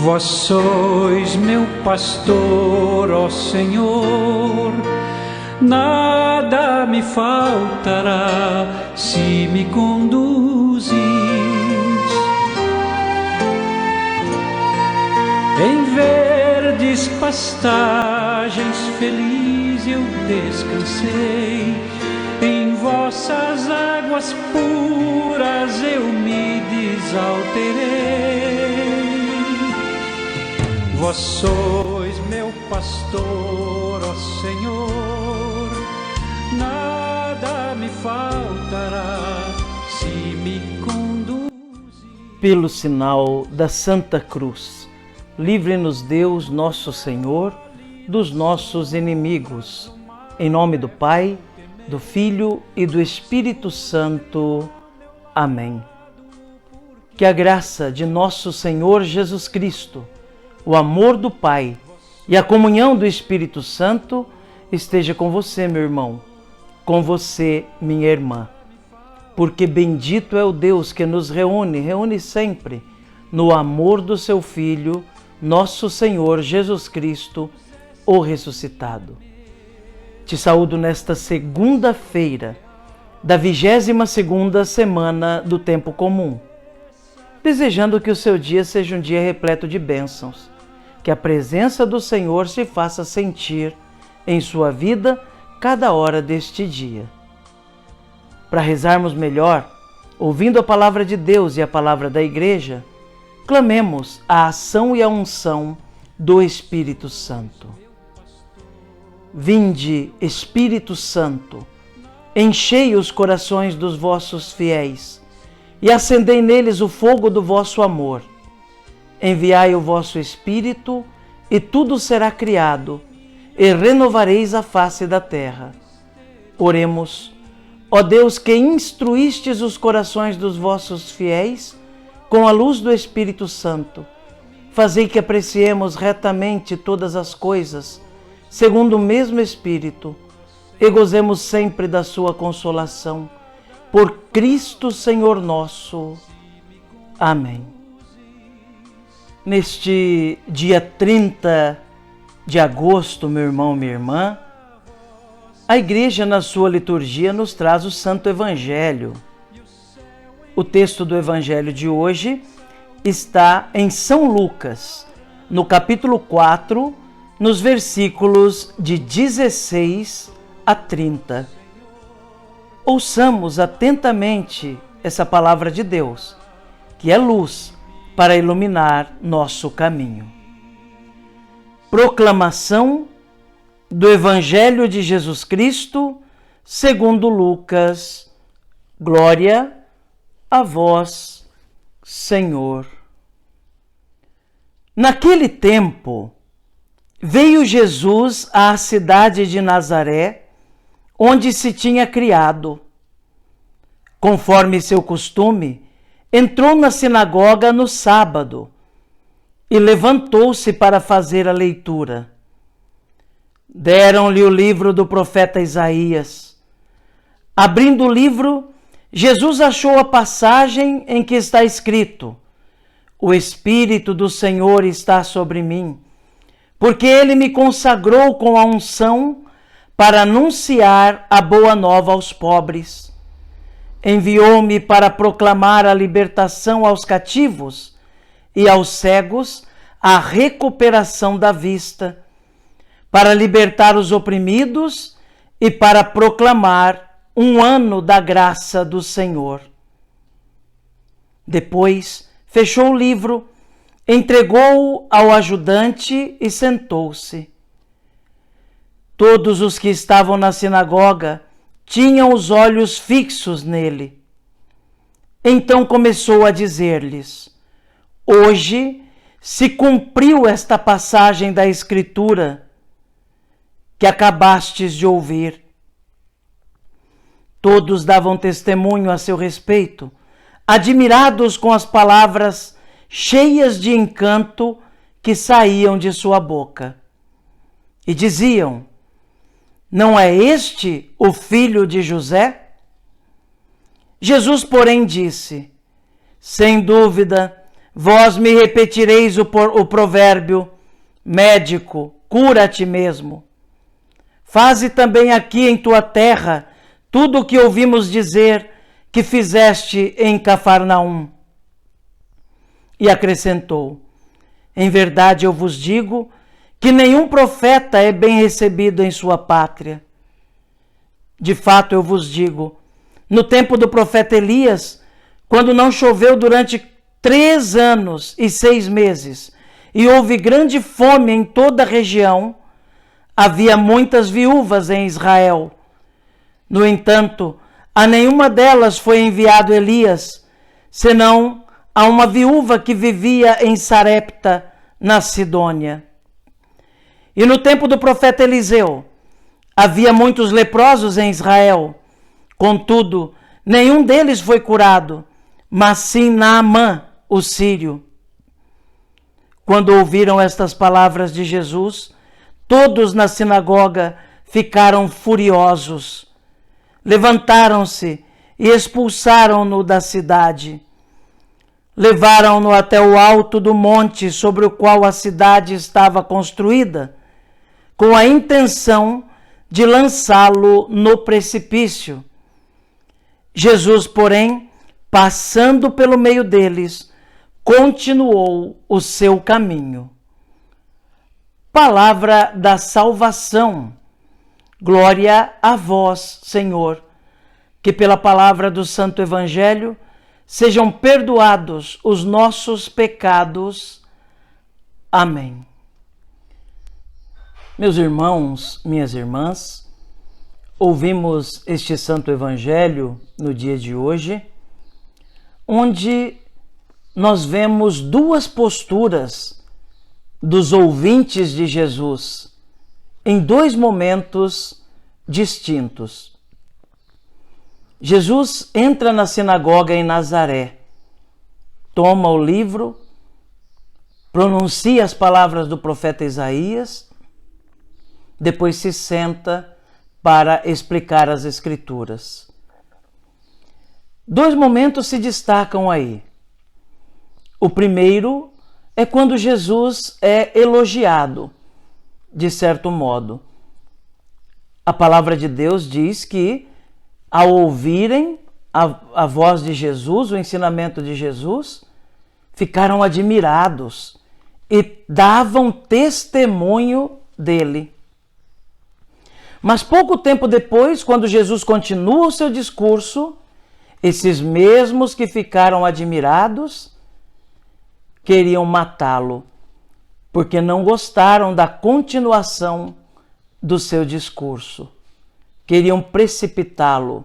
Vós sois meu pastor, ó Senhor, nada me faltará se me conduzis. Em verdes pastagens feliz eu descansei, em vossas águas puras eu me desalterei. Vós sois meu pastor, ó Senhor, nada me faltará se me conduzir. Pelo sinal da Santa Cruz, livre-nos Deus, nosso Senhor, dos nossos inimigos. Em nome do Pai, do Filho e do Espírito Santo. Amém. Que a graça de nosso Senhor Jesus Cristo, o amor do Pai e a comunhão do Espírito Santo esteja com você, meu irmão, com você, minha irmã. Porque bendito é o Deus que nos reúne sempre no amor do seu Filho, nosso Senhor Jesus Cristo, o ressuscitado. Te saúdo nesta segunda-feira da 22ª semana do Tempo Comum, desejando que o seu dia seja um dia repleto de bênçãos, que a presença do Senhor se faça sentir em sua vida cada hora deste dia. Para rezarmos melhor, ouvindo a palavra de Deus e a palavra da Igreja, clamemos a ação e a unção do Espírito Santo. Vinde, Espírito Santo, enchei os corações dos vossos fiéis e acendei neles o fogo do vosso amor. Enviai o vosso Espírito, e tudo será criado, e renovareis a face da terra. Oremos. Ó Deus, que instruístes os corações dos vossos fiéis com a luz do Espírito Santo, fazei que apreciemos retamente todas as coisas, segundo o mesmo Espírito, e gozemos sempre da sua consolação. Por Cristo Senhor nosso. Amém. Neste dia 30 de agosto, meu irmão, minha irmã, a Igreja, na sua liturgia, nos traz o Santo Evangelho. O texto do Evangelho de hoje está em São Lucas, no capítulo 4, nos versículos de 16 a 30. Ouçamos atentamente essa palavra de Deus, que é luz para iluminar nosso caminho. Proclamação do Evangelho de Jesus Cristo, segundo Lucas. Glória a vós, Senhor. Naquele tempo, veio Jesus à cidade de Nazaré, onde se tinha criado. Conforme seu costume, entrou na sinagoga no sábado e levantou-se para fazer a leitura. Deram-lhe o livro do profeta Isaías. Abrindo o livro, Jesus achou a passagem em que está escrito: O Espírito do Senhor está sobre mim, porque ele me consagrou com a unção para anunciar a boa nova aos pobres. Enviou-me para proclamar a libertação aos cativos e aos cegos a recuperação da vista, para libertar os oprimidos e para proclamar um ano da graça do Senhor. Depois fechou o livro, entregou-o ao ajudante e sentou-se. Todos os que estavam na sinagoga tinham os olhos fixos nele. Então começou a dizer-lhes: Hoje se cumpriu esta passagem da Escritura que acabastes de ouvir. Todos davam testemunho a seu respeito, admirados com as palavras cheias de encanto que saíam de sua boca. E diziam: Não é este o filho de José? Jesus, porém, disse: Sem dúvida, vós me repetireis o provérbio: médico, cura a ti mesmo. Faze também aqui em tua terra tudo o que ouvimos dizer que fizeste em Cafarnaum. E acrescentou: em verdade eu vos digo que nenhum profeta é bem recebido em sua pátria. De fato eu vos digo, no tempo do profeta Elias, quando não choveu durante 3 anos e 6 meses, e houve grande fome em toda a região, havia muitas viúvas em Israel. No entanto, a nenhuma delas foi enviado Elias, senão a uma viúva que vivia em Sarepta, na Sidônia. E no tempo do profeta Eliseu, havia muitos leprosos em Israel. Contudo, nenhum deles foi curado, mas sim Naamã, o sírio. Quando ouviram estas palavras de Jesus, todos na sinagoga ficaram furiosos. Levantaram-se e expulsaram-no da cidade. Levaram-no até o alto do monte sobre o qual a cidade estava construída, com a intenção de lançá-lo no precipício. Jesus, porém, passando pelo meio deles, continuou o seu caminho. Palavra da salvação. Glória a vós, Senhor. Que pela palavra do Santo Evangelho sejam perdoados os nossos pecados. Amém. Meus irmãos, minhas irmãs, ouvimos este Santo Evangelho no dia de hoje, onde nós vemos 2 posturas dos ouvintes de Jesus em 2 momentos distintos. Jesus entra na sinagoga em Nazaré, toma o livro, pronuncia as palavras do profeta Isaías, depois se senta para explicar as Escrituras. 2 momentos se destacam aí. O primeiro é quando Jesus é elogiado, de certo modo. A palavra de Deus diz que, ao ouvirem a voz de Jesus, o ensinamento de Jesus, ficaram admirados e davam testemunho dele. Mas pouco tempo depois, quando Jesus continua o seu discurso, esses mesmos que ficaram admirados queriam matá-lo, porque não gostaram da continuação do seu discurso. Queriam precipitá-lo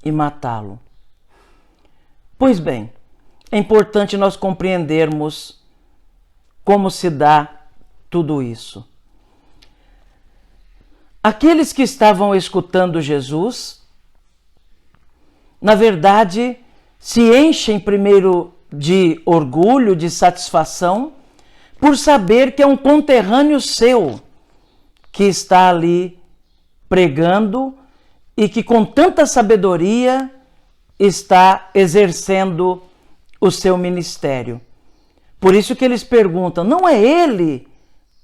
e matá-lo. Pois bem, é importante nós compreendermos como se dá tudo isso. Aqueles que estavam escutando Jesus, na verdade, se enchem primeiro de orgulho, de satisfação, por saber que é um conterrâneo seu que está ali pregando e que com tanta sabedoria está exercendo o seu ministério. Por isso que eles perguntam: não é ele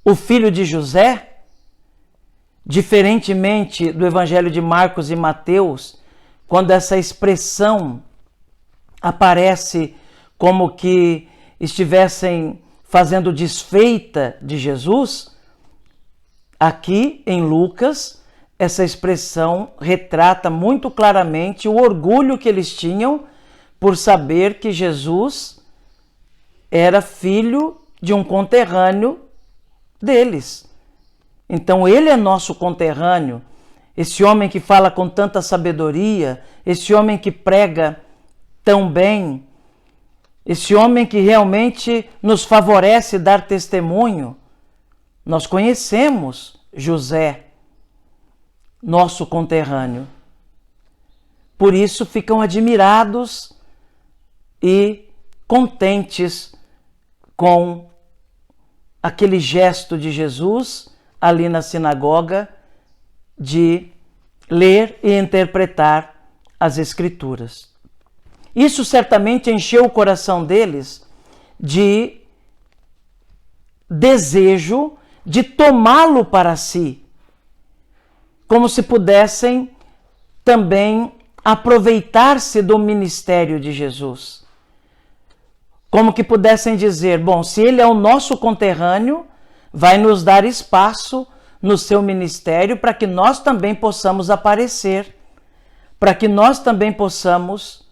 o filho de José? Diferentemente do Evangelho de Marcos e Mateus, quando essa expressão aparece como que estivessem fazendo desfeita de Jesus, aqui em Lucas, essa expressão retrata muito claramente o orgulho que eles tinham por saber que Jesus era filho de um conterrâneo deles. Então ele é nosso conterrâneo, esse homem que fala com tanta sabedoria, esse homem que prega tão bem, esse homem que realmente nos favorece dar testemunho. Nós conhecemos José, nosso conterrâneo. Por isso ficam admirados e contentes com aquele gesto de Jesus ali na sinagoga de ler e interpretar as Escrituras. Isso certamente encheu o coração deles de desejo de tomá-lo para si, como se pudessem também aproveitar-se do ministério de Jesus. Como que pudessem dizer, bom, se ele é o nosso conterrâneo, vai nos dar espaço no seu ministério para que nós também possamos aparecer, para que nós também possamos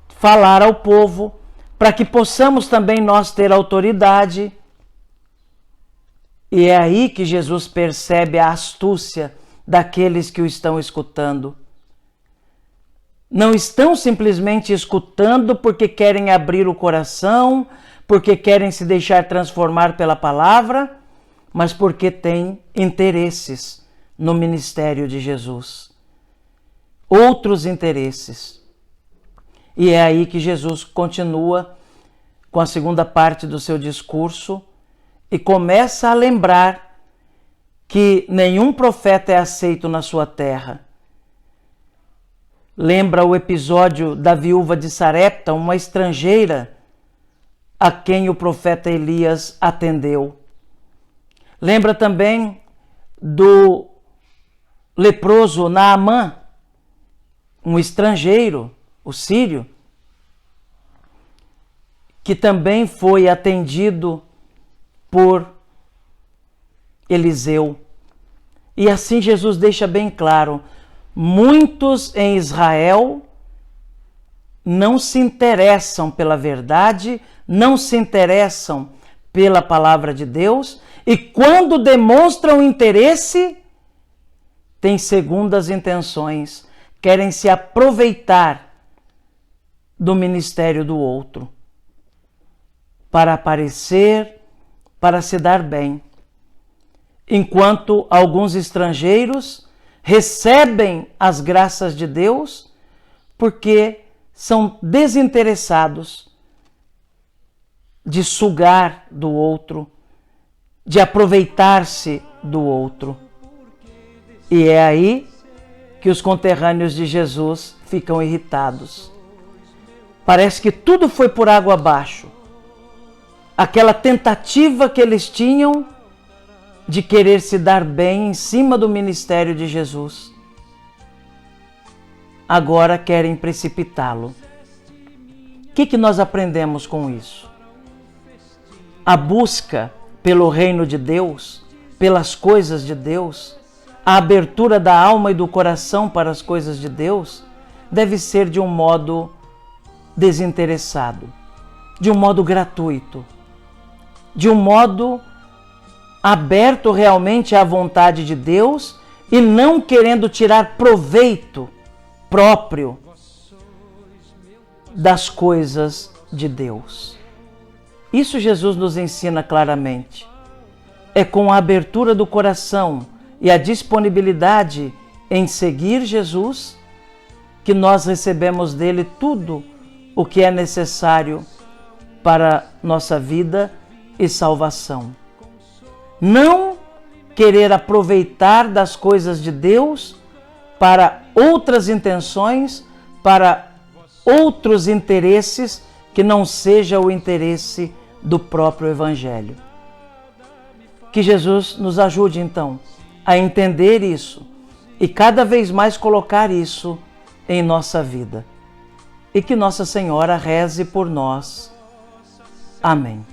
falar ao povo, para que possamos também nós ter autoridade. E é aí que Jesus percebe a astúcia daqueles que o estão escutando. Não estão simplesmente escutando porque querem abrir o coração, porque querem se deixar transformar pela palavra, mas porque têm interesses no ministério de Jesus. Outros interesses. E é aí que Jesus continua com a segunda parte do seu discurso e começa a lembrar que nenhum profeta é aceito na sua terra. Lembra o episódio da viúva de Sarepta, uma estrangeira a quem o profeta Elias atendeu. Lembra também do leproso Naamã, um estrangeiro, o sírio, que também foi atendido por Eliseu. E assim Jesus deixa bem claro, muitos em Israel não se interessam pela verdade, não se interessam pela palavra de Deus, e quando demonstram interesse, têm segundas intenções, querem se aproveitar do ministério do outro, para aparecer, para se dar bem. Enquanto alguns estrangeiros recebem as graças de Deus porque são desinteressados de sugar do outro, de aproveitar-se do outro. E é aí que os conterrâneos de Jesus ficam irritados. Parece que tudo foi por água abaixo. Aquela tentativa que eles tinham de querer se dar bem em cima do ministério de Jesus, agora querem precipitá-lo. O que nós aprendemos com isso? A busca pelo reino de Deus, pelas coisas de Deus, a abertura da alma e do coração para as coisas de Deus, deve ser de um modo desinteressado, de um modo gratuito, de um modo aberto realmente à vontade de Deus e não querendo tirar proveito próprio das coisas de Deus. Isso Jesus nos ensina claramente. É com a abertura do coração e a disponibilidade em seguir Jesus que nós recebemos dele tudo o que é necessário para nossa vida e salvação. Não querer aproveitar das coisas de Deus para outras intenções, para outros interesses que não seja o interesse do próprio Evangelho. Que Jesus nos ajude, então, a entender isso e cada vez mais colocar isso em nossa vida. E que Nossa Senhora reze por nós. Amém.